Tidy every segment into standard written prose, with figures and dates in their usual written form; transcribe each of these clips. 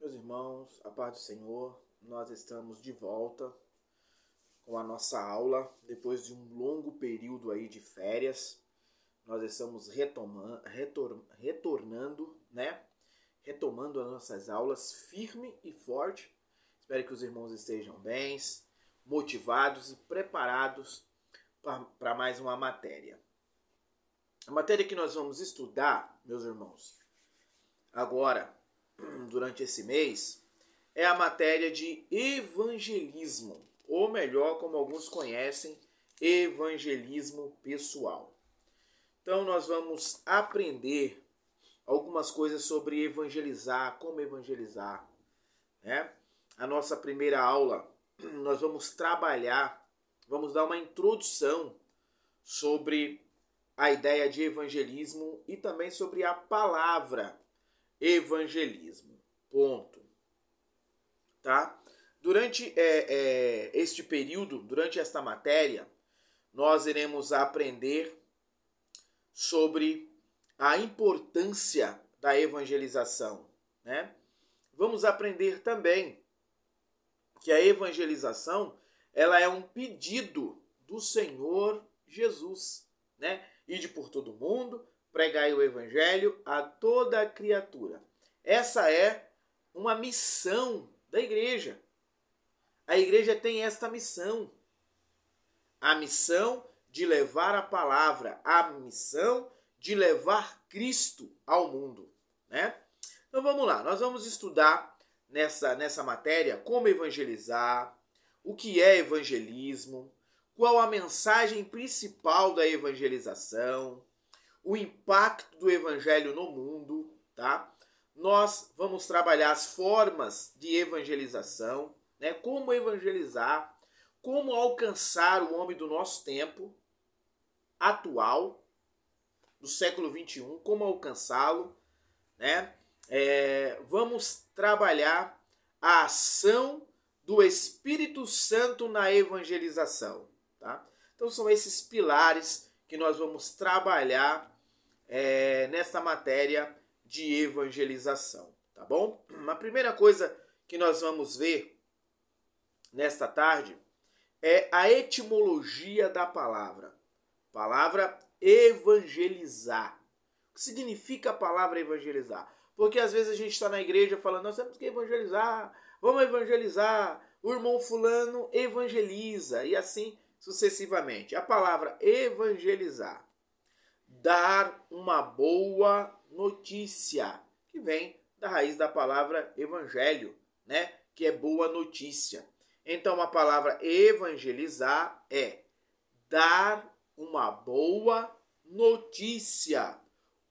Meus irmãos, a paz do Senhor, nós estamos de volta com a nossa aula, depois de um longo período aí de férias. Nós estamos retornando, né? Retomando as nossas aulas firme e forte. Espero que os irmãos estejam bem, motivados e preparados para mais uma matéria. A matéria que nós vamos estudar, meus irmãos, agora, durante esse mês, é a matéria de evangelismo, ou melhor, como alguns conhecem, evangelismo pessoal. Então nós vamos aprender algumas coisas sobre evangelizar, como evangelizar, né? A nossa primeira aula, nós vamos trabalhar, vamos dar uma introdução sobre a ideia de evangelismo e também sobre a palavra evangelismo. Ponto. Tá? Durante este período, durante esta matéria, nós iremos aprender sobre a importância da evangelização, né? Vamos aprender também que a evangelização, ela é um pedido do Senhor Jesus, né? Ide por todo mundo, pregai o evangelho a toda a criatura. Essa é uma missão da igreja. A igreja tem esta missão. A missão de levar a palavra, a missão de levar Cristo ao mundo, né? Então vamos lá, nós vamos estudar nessa matéria como evangelizar, o que é evangelismo, qual a mensagem principal da evangelização, o impacto do evangelho no mundo, tá? Nós vamos trabalhar as formas de evangelização, né? Como evangelizar, como alcançar o homem do nosso tempo atual, do século 21, como alcançá-lo, né? Vamos trabalhar a ação do Espírito Santo na evangelização, tá? Então são esses pilares que nós vamos trabalhar nessa matéria de evangelização, tá bom? A primeira coisa que nós vamos ver nesta tarde é a etimologia da palavra. Palavra evangelizar. O que significa a palavra evangelizar? Porque às vezes a gente está na igreja falando, nós temos que evangelizar, vamos evangelizar, o irmão fulano evangeliza, e assim sucessivamente. A palavra evangelizar, dar uma boa notícia, que vem da raiz da palavra evangelho, né? Que é boa notícia. Então a palavra evangelizar é dar uma boa notícia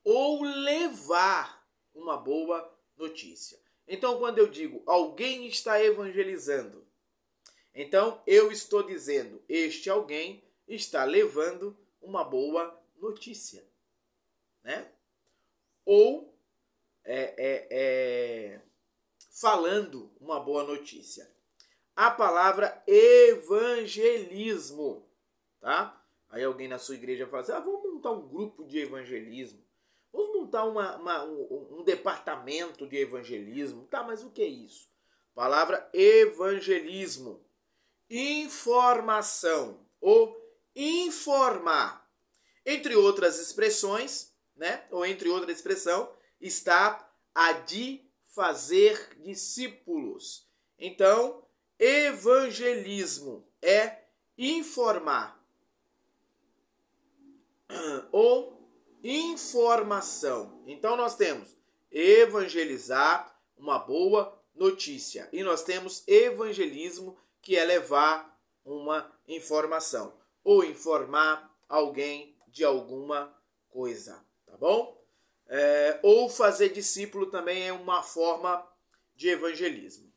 ou levar uma boa notícia. Então quando eu digo alguém está evangelizando, então eu estou dizendo este alguém está levando uma boa notícia, né? Ou falando uma boa notícia. A palavra evangelismo, tá? Aí alguém na sua igreja fala assim, vamos montar um grupo de evangelismo, vamos montar um departamento de evangelismo, tá? Mas o que é isso? Palavra evangelismo, informação ou informar. Entre outras expressões, né? Ou entre outra expressão, está a de fazer discípulos. Então, evangelismo é informar ou informação. Então nós temos evangelizar, uma boa notícia, e nós temos evangelismo, que é levar uma informação ou informar alguém de alguma coisa, tá bom? Ou fazer discípulo também é uma forma de evangelismo.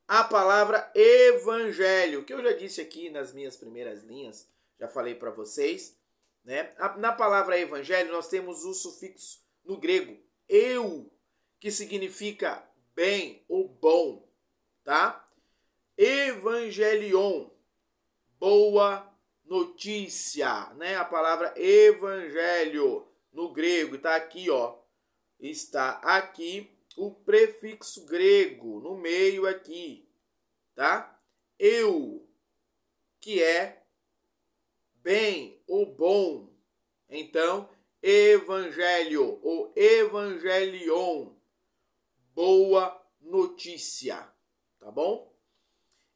A palavra evangelho, que eu já disse aqui nas minhas primeiras linhas, já falei para vocês, né? Na palavra evangelho nós temos o sufixo no grego eu, que significa bem ou bom, tá? Evangelion, boa notícia, né? A palavra evangelho no grego está aqui, ó. Está aqui o prefixo grego no meio aqui, tá? Eu, que é bem ou bom. Então, evangelho ou evangelion, boa notícia, tá bom?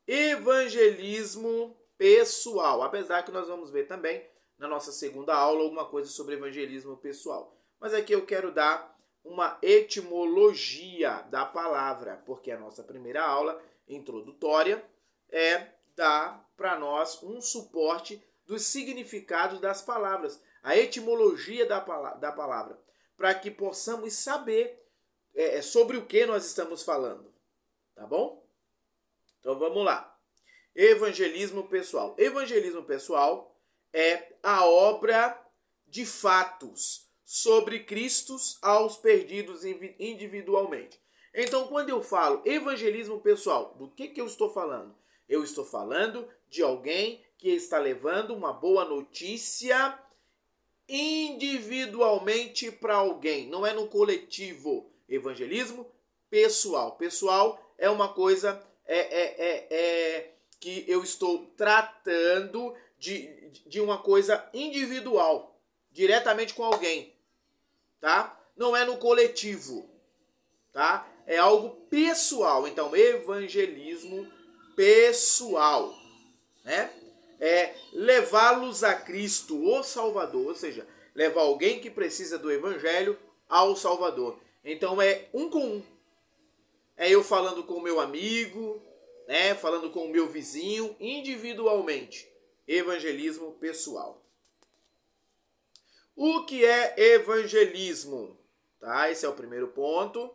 Evangelismo pessoal, apesar que nós vamos ver também na nossa segunda aula alguma coisa sobre evangelismo pessoal. Mas aqui eu quero dar uma etimologia da palavra, porque a nossa primeira aula introdutória dar para nós um suporte dos significados das palavras, a etimologia da palavra, para que possamos saber sobre o que nós estamos falando, tá bom? Então vamos lá. Evangelismo pessoal. Evangelismo pessoal é a obra de fatos sobre Cristo aos perdidos individualmente. Então, quando eu falo evangelismo pessoal, do que eu estou falando? Eu estou falando de alguém que está levando uma boa notícia individualmente para alguém. Não é no coletivo. Evangelismo pessoal. Pessoal é uma coisa que eu estou tratando de uma coisa individual, diretamente com alguém, tá? Não é no coletivo, tá? É algo pessoal. Então, evangelismo pessoal, né? É levá-los a Cristo, o Salvador, ou seja, levar alguém que precisa do evangelho ao Salvador. Então é um com um. É eu falando com o meu amigo, né? Falando com o meu vizinho, individualmente. Evangelismo pessoal. O que é evangelismo? Tá? Esse é o primeiro ponto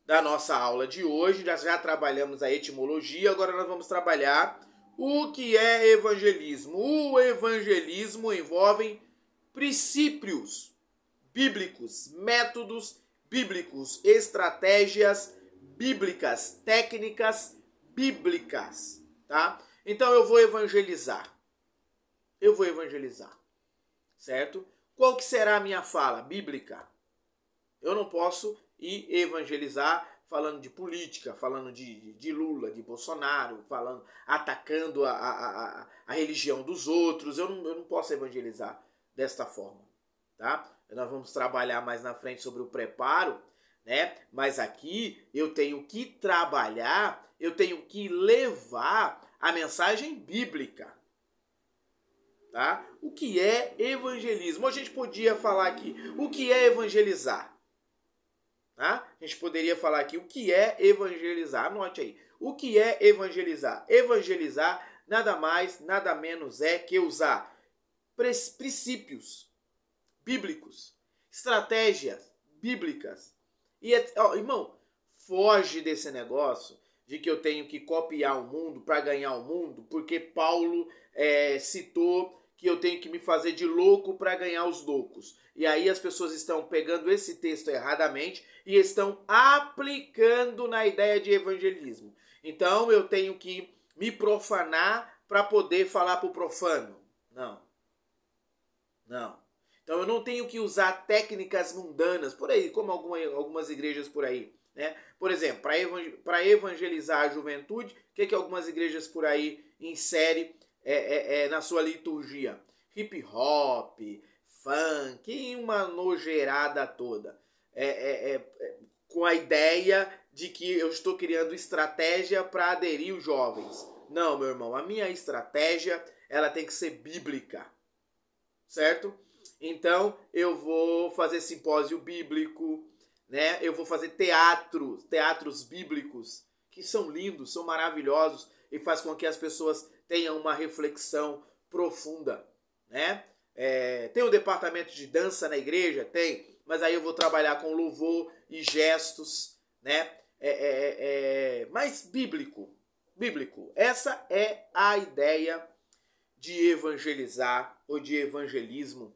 da nossa aula de hoje. Já trabalhamos a etimologia, agora nós vamos trabalhar o que é evangelismo. O evangelismo envolve princípios bíblicos, métodos bíblicos, estratégias bíblicas, técnicas bíblicas, tá? Então eu vou evangelizar. Certo? Qual que será a minha fala bíblica? Eu não posso ir evangelizar falando de política, falando de Lula, de Bolsonaro, atacando a religião dos outros. Eu não posso evangelizar desta forma, tá? Nós vamos trabalhar mais na frente sobre o preparo, né? Mas aqui eu tenho que trabalhar, eu tenho que levar a mensagem bíblica, tá? O que é evangelismo? A gente podia falar aqui o que é evangelizar. Tá? A gente poderia falar aqui o que é evangelizar. Anote aí. O que é evangelizar? Evangelizar nada mais, nada menos é que usar princípios bíblicos, estratégias bíblicas. E, irmão, foge desse negócio de que eu tenho que copiar o mundo para ganhar o mundo, porque Paulo citou que eu tenho que me fazer de louco para ganhar os loucos. E aí as pessoas estão pegando esse texto erradamente e estão aplicando na ideia de evangelismo. Então eu tenho que me profanar para poder falar para o profano. Não. Então eu não tenho que usar técnicas mundanas, por aí, como algumas igrejas por aí. Né? Por exemplo, para evangelizar a juventude, o que algumas igrejas por aí inserem na sua liturgia? Hip hop, funk e uma nojeirada toda. Com a ideia de que eu estou criando estratégia para aderir os jovens. Não, meu irmão, a minha estratégia ela tem que ser bíblica, certo? Então eu vou fazer simpósio bíblico, né? Eu vou fazer teatros bíblicos que são lindos, são maravilhosos e faz com que as pessoas tenham uma reflexão profunda, né? Tem o departamento de dança na igreja? Tem, mas aí eu vou trabalhar com louvor e gestos, né? Mais bíblico. Essa é a ideia de evangelizar ou de evangelismo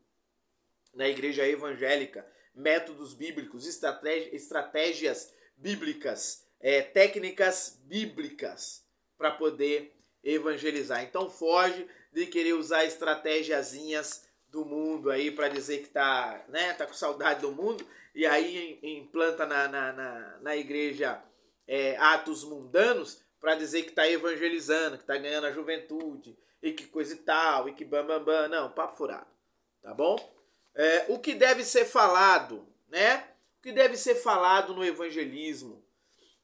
na igreja evangélica. Métodos bíblicos, estratégias bíblicas, técnicas bíblicas para poder evangelizar. Então foge de querer usar estratégiazinhas do mundo aí para dizer que tá com saudade do mundo e aí implanta na igreja atos mundanos para dizer que está evangelizando, que está ganhando a juventude, e que coisa e tal, e que bam. Não, papo furado. Tá bom? O que deve ser falado, né? O que deve ser falado no evangelismo?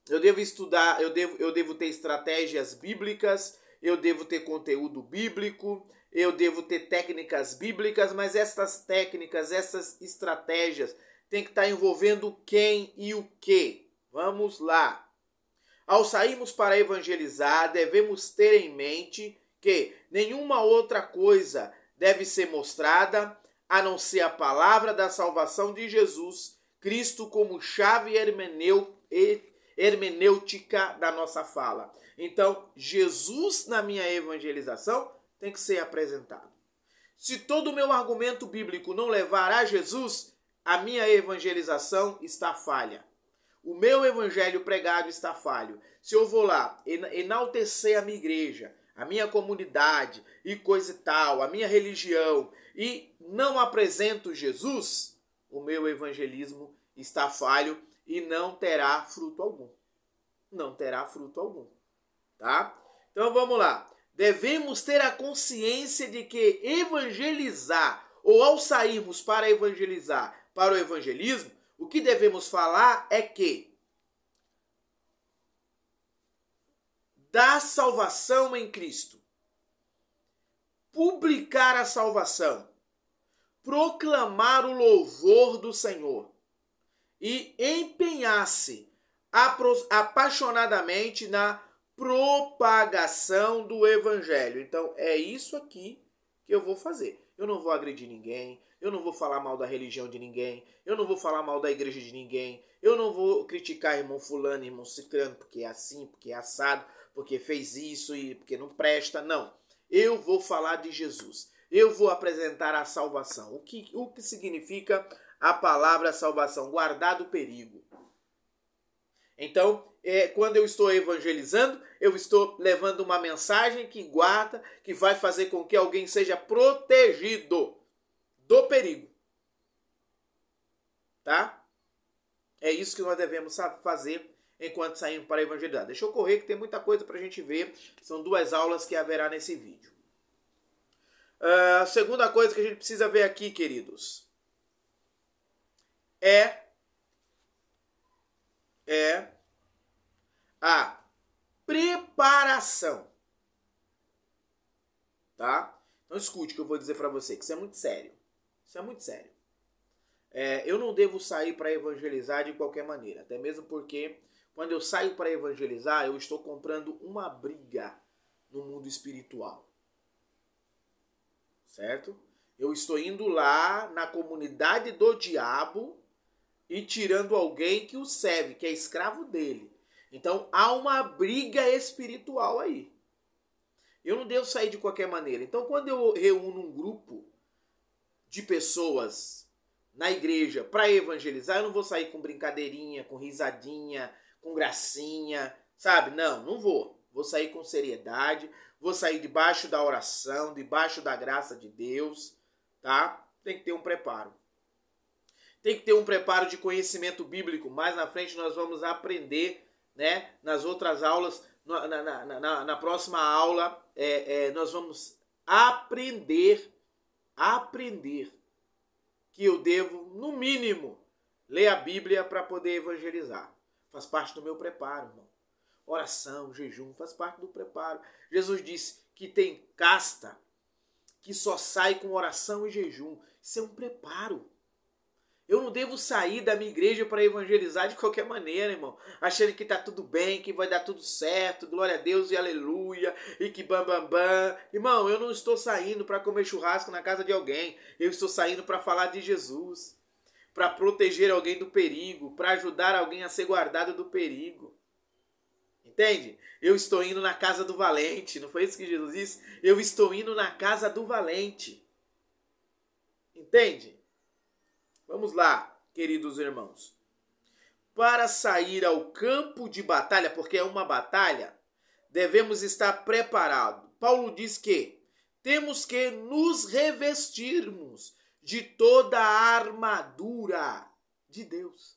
Eu devo estudar, eu devo ter estratégias bíblicas, eu devo ter conteúdo bíblico, eu devo ter técnicas bíblicas, mas essas técnicas, essas estratégias tem que estar envolvendo quem e o que. Vamos lá. Ao sairmos para evangelizar, devemos ter em mente que nenhuma outra coisa deve ser mostrada a não ser a palavra da salvação de Jesus Cristo como chave hermenêutica da nossa fala. Então, Jesus na minha evangelização tem que ser apresentado. Se todo o meu argumento bíblico não levar a Jesus, a minha evangelização está falha. O meu evangelho pregado está falho. Se eu vou lá enaltecer a minha igreja, a minha comunidade e coisa e tal, a minha religião, e não apresento Jesus, o meu evangelismo está falho e não terá fruto algum. Não terá fruto algum. Tá? Então vamos lá. Devemos ter a consciência de que evangelizar, ou ao sairmos para evangelizar, para o evangelismo, o que devemos falar é que da salvação em Cristo, publicar a salvação, proclamar o louvor do Senhor e empenhar-se apaixonadamente na propagação do evangelho. Então é isso aqui que eu vou fazer. Eu não vou agredir ninguém, eu não vou falar mal da religião de ninguém, eu não vou falar mal da igreja de ninguém, eu não vou criticar irmão fulano, irmão ciclano, porque é assim, porque é assado, porque fez isso e porque não presta. Não. Eu vou falar de Jesus. Eu vou apresentar a salvação. O que significa a palavra salvação? Guardar do perigo. Então, quando eu estou evangelizando, eu estou levando uma mensagem que guarda, que vai fazer com que alguém seja protegido do perigo. Tá? É isso que nós devemos fazer enquanto saímos para evangelizar. Deixa eu correr que tem muita coisa para a gente ver. São 2 aulas que haverá nesse vídeo. A segunda coisa que a gente precisa ver aqui, queridos, é a preparação. Tá? Então escute o que eu vou dizer para você, que isso é muito sério. Isso é muito sério. Eu não devo sair para evangelizar de qualquer maneira. Até mesmo porque quando eu saio para evangelizar, eu estou comprando uma briga no mundo espiritual. Certo? Eu estou indo lá na comunidade do diabo e tirando alguém que o serve, que é escravo dele. Então há uma briga espiritual aí. Eu não devo sair de qualquer maneira. Então quando eu reúno um grupo de pessoas na igreja para evangelizar, eu não vou sair com brincadeirinha, com risadinha, com gracinha, sabe? Não vou. Vou sair com seriedade, vou sair debaixo da oração, debaixo da graça de Deus, tá? Tem que ter um preparo. Tem que ter um preparo de conhecimento bíblico. Mais na frente nós vamos aprender, né? Nas outras aulas, na próxima aula, nós vamos aprender que eu devo, no mínimo, ler a Bíblia para poder evangelizar. Faz parte do meu preparo, irmão. Oração, jejum, faz parte do preparo. Jesus disse que tem casta que só sai com oração e jejum. Isso é um preparo. Eu não devo sair da minha igreja para evangelizar de qualquer maneira, irmão. Achando que tá tudo bem, que vai dar tudo certo, glória a Deus e aleluia, e que bam. Irmão, eu não estou saindo para comer churrasco na casa de alguém. Eu estou saindo para falar de Jesus. Para proteger alguém do perigo, para ajudar alguém a ser guardado do perigo. Entende? Eu estou indo na casa do valente. Não foi isso que Jesus disse? Eu estou indo na casa do valente. Entende? Vamos lá, queridos irmãos. Para sair ao campo de batalha, porque é uma batalha, devemos estar preparados. Paulo diz que temos que nos revestirmos de toda a armadura. de Deus.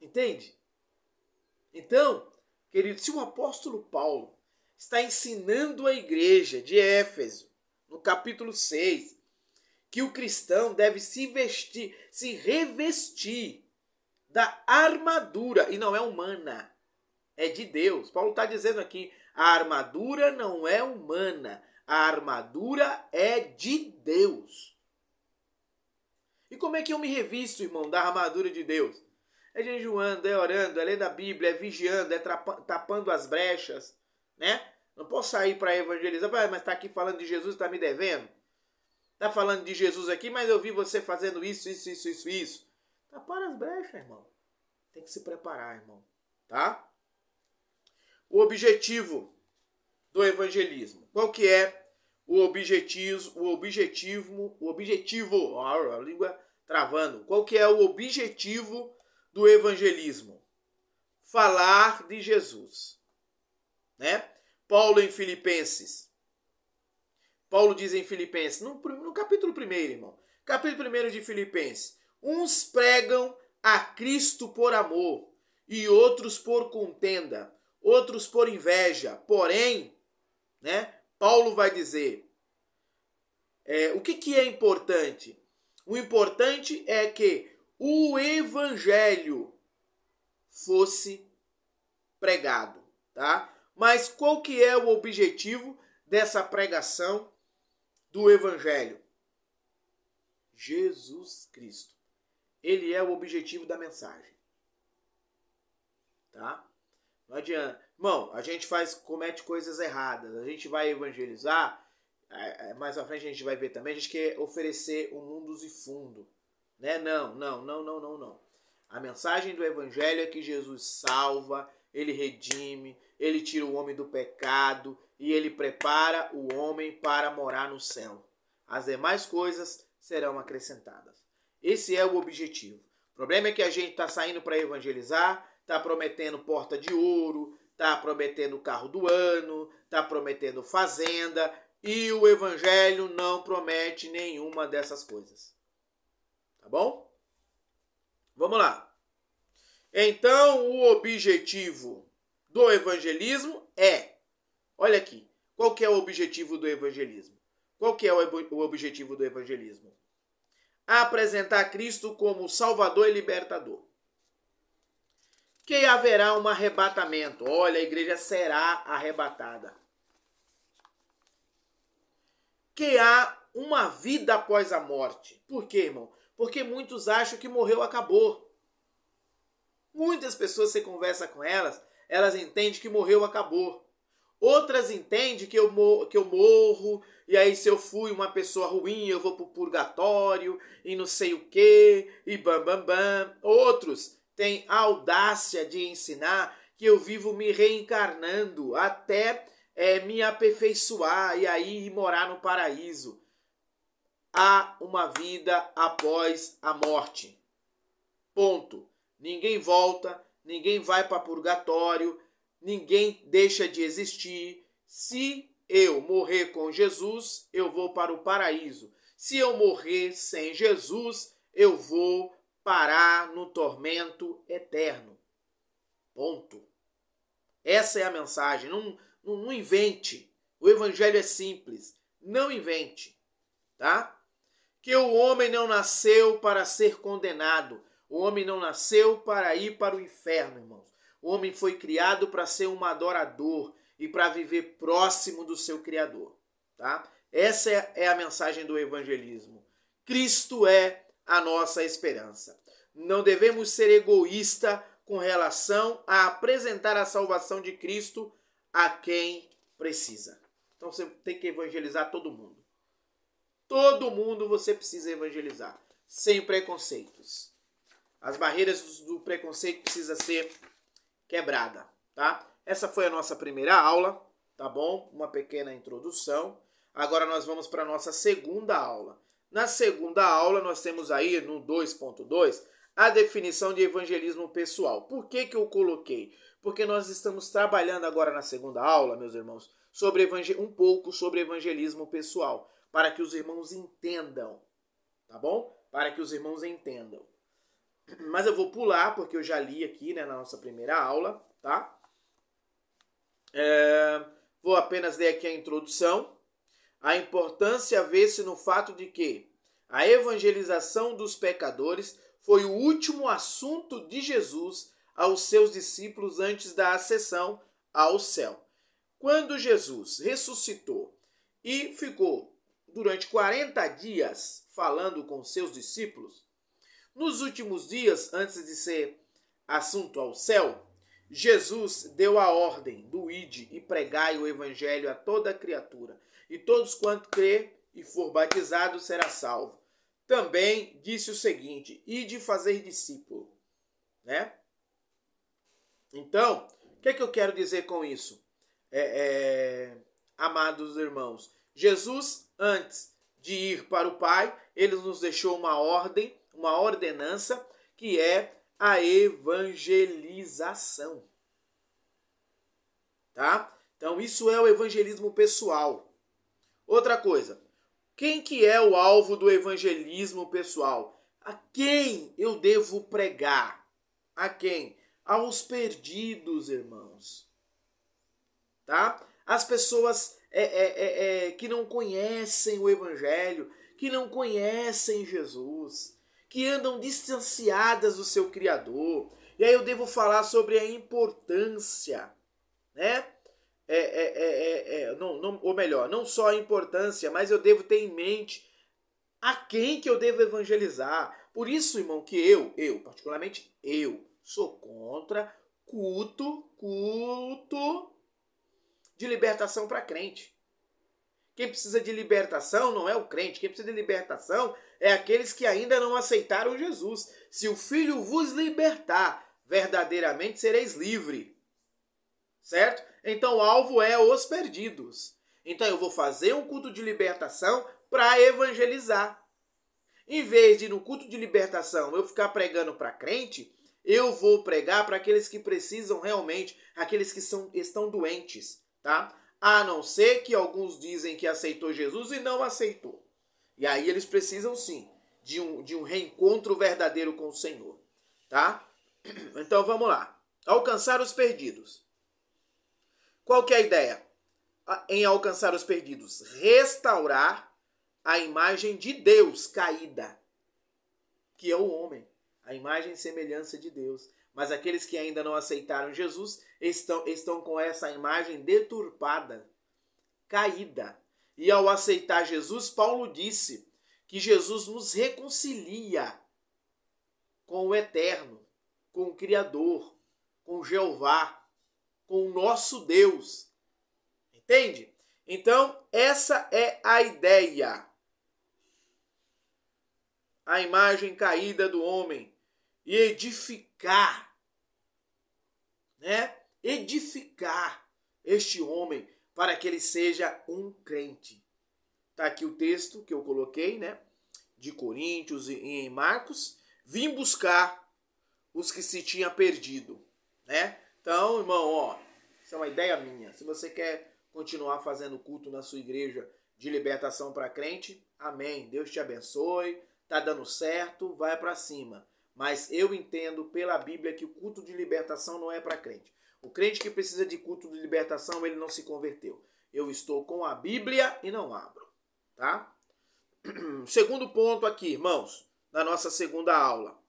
Entende? Então, querido, se o apóstolo Paulo está ensinando a igreja de Éfeso, no capítulo 6, que o cristão deve se revestir da armadura, e não é humana, é de Deus. Paulo está dizendo aqui, a armadura não é humana, a armadura é de Deus. E como é que eu me revisto, irmão, da armadura de Deus? É jejuando, é orando, é lendo a Bíblia, é vigiando, é tapando as brechas, né? Não posso sair para evangelizar, mas está aqui falando de Jesus, está me devendo? Está falando de Jesus aqui, mas eu vi você fazendo isso. Tapar as brechas, irmão. Tem que se preparar, irmão. Tá? O objetivo do evangelismo. Qual que é o objetivo, a língua travando. Qual que é o objetivo do evangelismo? Falar de Jesus. Né? Paulo diz em Filipenses, no capítulo 1, irmão. Capítulo 1 de Filipenses. Uns pregam a Cristo por amor, e outros por contenda, outros por inveja. Porém, né, Paulo vai dizer, o que é importante? O importante é que o evangelho fosse pregado, tá? Mas qual que é o objetivo dessa pregação do evangelho? Jesus Cristo. Ele é o objetivo da mensagem. Tá? Não adianta. Irmão, a gente comete coisas erradas. A gente vai evangelizar. Mais à frente a gente vai ver também. A gente quer oferecer um mundos e fundo. Né? Não. A mensagem do evangelho é que Jesus salva, ele redime, ele tira o homem do pecado e ele prepara o homem para morar no céu. As demais coisas serão acrescentadas. Esse é o objetivo. O problema é que a gente está saindo para evangelizar, está prometendo porta de ouro, está prometendo carro do ano, está prometendo fazenda, e o evangelho não promete nenhuma dessas coisas. Tá bom? Vamos lá. Então, o objetivo do evangelismo é... Olha aqui. Qual que é o objetivo do evangelismo? Qual que é o objetivo do evangelismo? Apresentar Cristo como Salvador e Libertador. Que haverá um arrebatamento. Olha, a igreja será arrebatada. Que há uma vida após a morte. Por quê, irmão? Porque muitos acham que morreu, acabou. Muitas pessoas, você conversa com elas, elas entendem que morreu, acabou. Outras entendem que eu morro, e aí se eu fui uma pessoa ruim, eu vou pro purgatório, e não sei o quê, e bam. Outros têm a audácia de ensinar que eu vivo me reencarnando até me aperfeiçoar e aí morar no paraíso. Há uma vida após a morte. Ponto. Ninguém volta, ninguém vai para purgatório, ninguém deixa de existir. Se eu morrer com Jesus, eu vou para o paraíso. Se eu morrer sem Jesus, eu vou parar no tormento eterno. Ponto. Essa é a mensagem. Não invente. O evangelho é simples. Não invente. Tá? Que o homem não nasceu para ser condenado. O homem não nasceu para ir para o inferno, irmãos. O homem foi criado para ser um adorador e para viver próximo do seu Criador. Tá? Essa é a mensagem do evangelismo. Cristo é a nossa esperança. Não devemos ser egoístas com relação a apresentar a salvação de Cristo a quem precisa. Então você tem que evangelizar todo mundo. Todo mundo você precisa evangelizar, sem preconceitos. As barreiras do preconceito precisam ser quebradas, tá? Essa foi a nossa primeira aula, tá bom? Uma pequena introdução. Agora nós vamos para a nossa segunda aula. Na segunda aula nós temos aí no 2.2 a definição de evangelismo pessoal. Por que eu coloquei? Porque nós estamos trabalhando agora na segunda aula, meus irmãos, um pouco sobre evangelismo pessoal, para que os irmãos entendam, tá bom? para que os irmãos entendam. Mas eu vou pular, porque eu já li aqui, né, na nossa primeira aula, tá? Vou apenas ler aqui a introdução. A importância vê-se no fato de que a evangelização dos pecadores foi o último assunto de Jesus aos seus discípulos antes da ascensão ao céu. Quando Jesus ressuscitou e ficou durante 40 dias falando com seus discípulos, nos últimos dias, antes de ser assunto ao céu, Jesus deu a ordem do ide e pregai o evangelho a toda criatura, e todos quanto crê e for batizado será salvo. Também disse o seguinte: ide fazer discípulo, né? Então, o que é que eu quero dizer com isso? Amados irmãos, Jesus, antes de ir para o Pai, ele nos deixou uma ordem, uma ordenança, que é a evangelização. Tá? Então, isso é o evangelismo pessoal. Outra coisa, quem que é o alvo do evangelismo pessoal? A quem eu devo pregar? A quem? Aos perdidos, irmãos. Tá? As pessoas que não conhecem o evangelho, que não conhecem Jesus, que andam distanciadas do seu Criador. E aí eu devo falar sobre a importância, né? Ou melhor, não só a importância, mas eu devo ter em mente a quem que eu devo evangelizar. Por isso, irmão, que particularmente eu, sou contra culto de libertação para crente. Quem precisa de libertação não é o crente. Quem precisa de libertação é aqueles que ainda não aceitaram Jesus. Se o Filho vos libertar, verdadeiramente sereis livre. Certo? Então o alvo é os perdidos. Então eu vou fazer um culto de libertação para evangelizar. Em vez de no culto de libertação eu ficar pregando para crente, eu vou pregar para aqueles que precisam realmente, aqueles que estão doentes, tá? A não ser que alguns dizem que aceitou Jesus e não aceitou. E aí eles precisam sim de um reencontro verdadeiro com o Senhor, tá? Então vamos lá. Alcançar os perdidos. Qual que é a ideia em alcançar os perdidos? Restaurar a imagem de Deus caída, que é o homem, a imagem e semelhança de Deus. Mas aqueles que ainda não aceitaram Jesus estão com essa imagem deturpada, caída. E ao aceitar Jesus, Paulo disse que Jesus nos reconcilia com o Eterno, com o Criador, com Jeová, com o nosso Deus. Entende? Então, essa é a ideia. A imagem caída do homem. E edificar, né? Edificar este homem para que ele seja um crente. Tá aqui o texto que eu coloquei, né? De Coríntios e em Marcos. Vim buscar os que se tinham perdido, né? Então, irmão, ó, isso é uma ideia minha. Se você quer continuar fazendo culto na sua igreja de libertação para crente, amém. Deus te abençoe. Tá dando certo, vai para cima. Mas eu entendo pela Bíblia que o culto de libertação não é para crente. O crente que precisa de culto de libertação, ele não se converteu. Eu estou com a Bíblia e não abro, tá? Segundo ponto aqui, irmãos, na nossa segunda aula.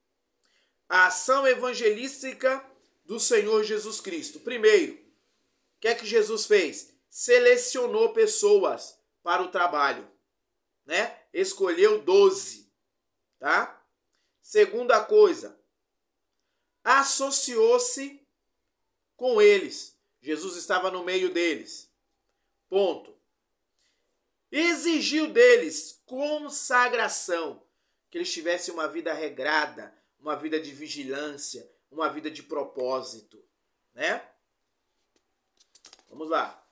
A ação evangelística do Senhor Jesus Cristo. Primeiro, o que é que Jesus fez? Selecionou pessoas para o trabalho, né? Escolheu 12, tá? Segunda coisa, associou-se com eles. Jesus estava no meio deles. Ponto. Exigiu deles consagração, que eles tivessem uma vida regrada, uma vida de vigilância, uma vida de propósito, né? Vamos lá.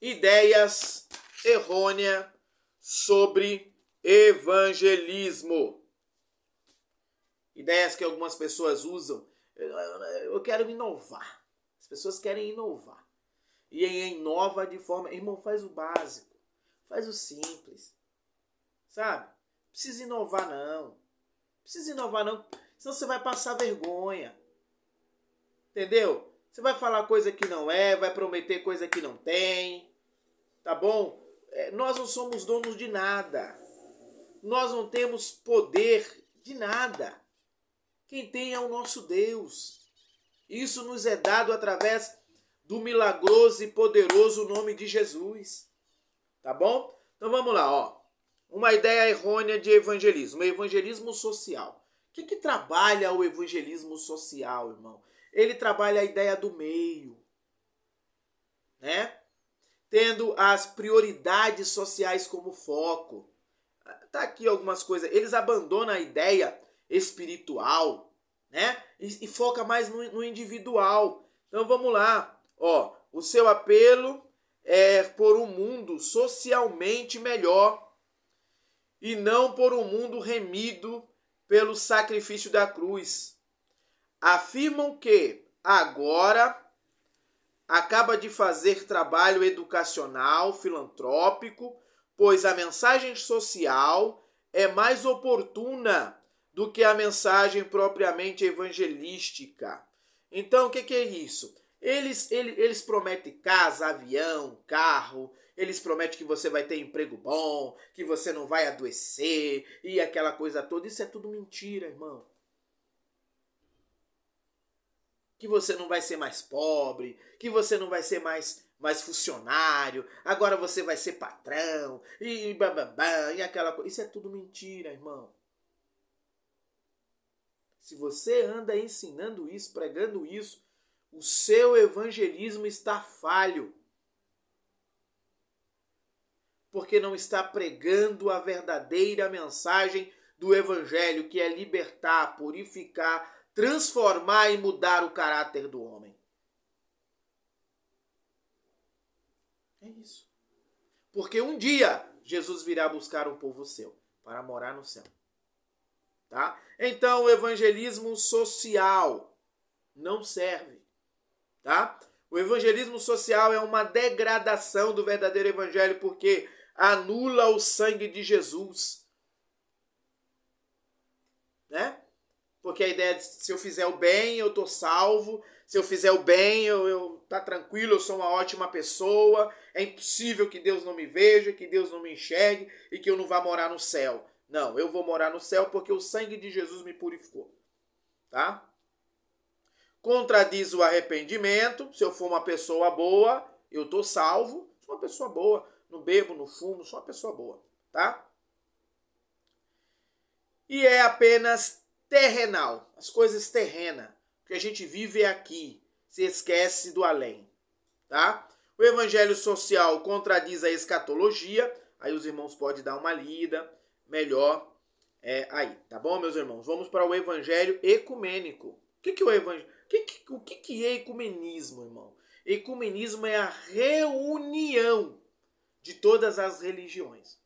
Ideias errôneas sobre evangelismo. Ideias que algumas pessoas usam. Eu quero inovar. As pessoas querem inovar. E inova de forma... Irmão, faz o básico. Faz o simples. sabe? Precisa inovar não. Precisa inovar não, senão você vai passar vergonha. Entendeu? Você vai falar coisa que não é, vai prometer coisa que não tem. Tá bom? Nós não somos donos de nada. Nós não temos poder de nada. Quem tem é o nosso Deus. Isso nos é dado através do milagroso e poderoso nome de Jesus. Tá bom? Então vamos lá, ó. Uma ideia errônea de evangelismo. O evangelismo social. O que trabalha o evangelismo social, irmão? Ele trabalha a ideia do meio, né? Tendo as prioridades sociais como foco. Tá aqui algumas coisas. Eles abandonam a ideia espiritual, né? E foca mais no individual. Então vamos lá. Ó, o seu apelo é por um mundo socialmente melhor e não por um mundo remido pelo sacrifício da cruz. Afirmam que agora acaba de fazer trabalho educacional, filantrópico, pois a mensagem social é mais oportuna do que a mensagem propriamente evangelística. Então, o que é isso? Eles prometem casa, avião, carro, eles prometem que você vai ter emprego bom, que você não vai adoecer e aquela coisa toda. Isso é tudo mentira, irmão. Que você não vai ser mais pobre, que você não vai ser mais funcionário, agora você vai ser patrão, e bababá, e aquela coisa. Isso é tudo mentira, irmão. Se você anda ensinando isso, pregando isso, o seu evangelismo está falho. Porque não está pregando a verdadeira mensagem do evangelho, que é libertar, purificar, transformar e mudar o caráter do homem. É isso. Porque um dia Jesus virá buscar um povo seu para morar no céu. Tá? Então o evangelismo social não serve. Tá? O evangelismo social é uma degradação do verdadeiro evangelho porque anula o sangue de Jesus. Né? Porque a ideia de se eu fizer o bem, eu tô salvo. Se eu fizer o bem, eu tá tranquilo, eu sou uma ótima pessoa. É impossível que Deus não me veja, que Deus não me enxergue e que eu não vá morar no céu. Não, eu vou morar no céu porque o sangue de Jesus me purificou. Tá? Contradiz o arrependimento. Se eu for uma pessoa boa, eu tô salvo. Sou uma pessoa boa. Não bebo, não fumo, sou uma pessoa boa. Tá? E é apenas terrenal, as coisas terrenas. O que a gente vive é aqui, se esquece do além, tá? O evangelho social contradiz a escatologia, aí os irmãos podem dar uma lida melhor aí, tá bom, meus irmãos? Vamos para o evangelho ecumênico. O que é ecumenismo, irmão? Ecumenismo é a reunião de todas as religiões,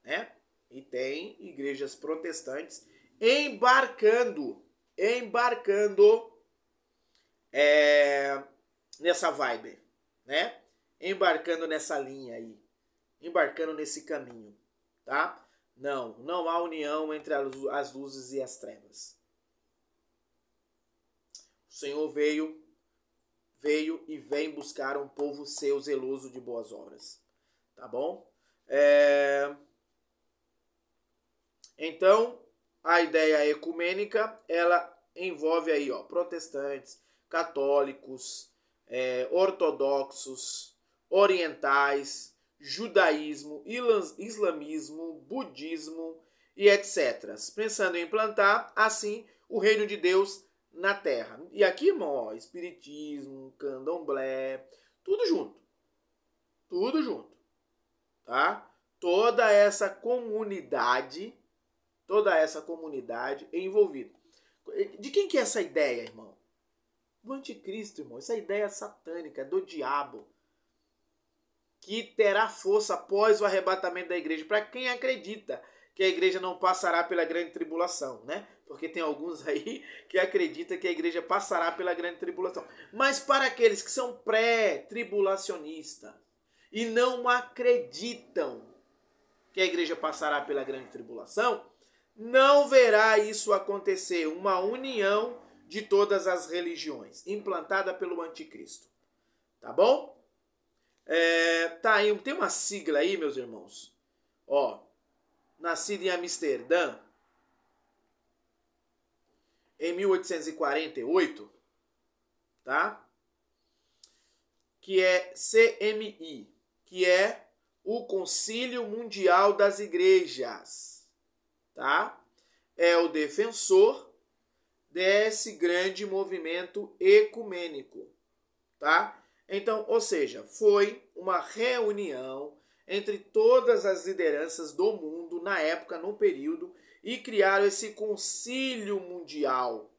né? E tem igrejas protestantes embarcando nessa vibe, né? Embarcando nessa linha aí, embarcando nesse caminho, tá? Não há união entre as luzes e as trevas. O Senhor veio e vem buscar um povo seu zeloso de boas obras, tá bom? Então, a ideia ecumênica, ela envolve aí, ó, protestantes, católicos, ortodoxos, orientais, judaísmo, islamismo, budismo e etc. Pensando em implantar, assim, o reino de Deus na terra. E aqui, irmão, ó, espiritismo, candomblé, tudo junto. Tudo junto. Tá? Toda essa comunidade envolvida. De quem que é essa ideia, irmão? Do anticristo, irmão. Essa ideia satânica, do diabo, que terá força após o arrebatamento da igreja. Para quem acredita que a igreja não passará pela grande tribulação, né? Porque tem alguns aí que acreditam que a igreja passará pela grande tribulação. Mas para aqueles que são pré-tribulacionistas e não acreditam que a igreja passará pela grande tribulação, não verá isso acontecer, uma união de todas as religiões, implantada pelo anticristo. Tá bom? Tá aí, tem uma sigla aí, meus irmãos. Ó, nascido em Amsterdã, em 1848, tá? Que é CMI, que é o Concílio Mundial das Igrejas, tá? É o defensor desse grande movimento ecumênico, tá? Então, ou seja, foi uma reunião entre todas as lideranças do mundo na época, no período, e criaram esse Concílio Mundial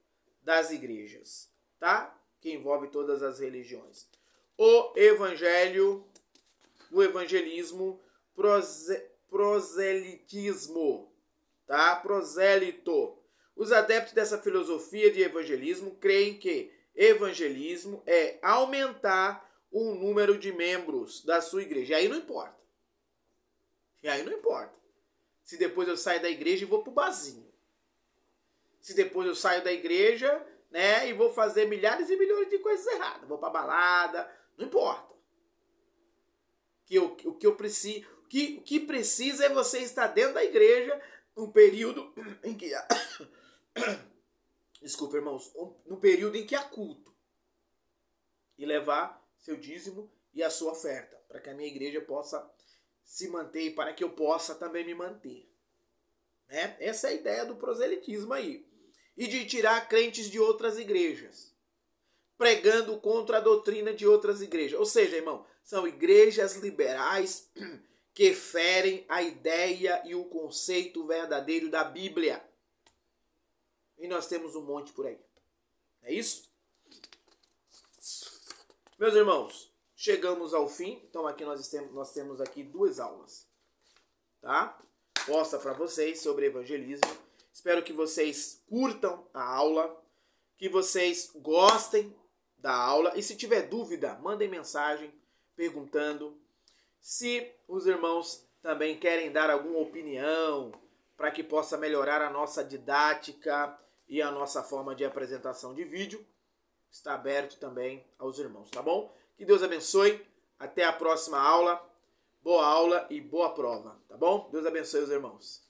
das Igrejas, tá? Que envolve todas as religiões. O evangelismo, proselitismo, tá? Prosélito. Os adeptos dessa filosofia de evangelismo creem que evangelismo é aumentar o número de membros da sua igreja. E aí não importa. Se depois eu saio da igreja e vou pro barzinho. Se depois eu saio da igreja, né, e vou fazer milhares e milhões de coisas erradas. Vou pra balada, não importa. O que precisa é você estar dentro da igreja no período em que desculpa, irmãos, no período em que há culto. E levar seu dízimo e a sua oferta, para que a minha igreja possa se manter e para que eu possa também me manter. Né? Essa é a ideia do proselitismo aí. E de tirar crentes de outras igrejas, pregando contra a doutrina de outras igrejas. Ou seja, irmão, são igrejas liberais que ferem a ideia e o conceito verdadeiro da Bíblia. E nós temos um monte por aí. É isso? Meus irmãos, chegamos ao fim. Então aqui nós temos aqui 2 aulas. Tá? Posta para vocês sobre evangelismo. Espero que vocês curtam a aula, que vocês gostem da aula. E se tiver dúvida, mandem mensagem perguntando. Se os irmãos também querem dar alguma opinião para que possa melhorar a nossa didática e a nossa forma de apresentação de vídeo, está aberto também aos irmãos, tá bom? Que Deus abençoe. Até a próxima aula. Boa aula e boa prova, tá bom? Deus abençoe os irmãos.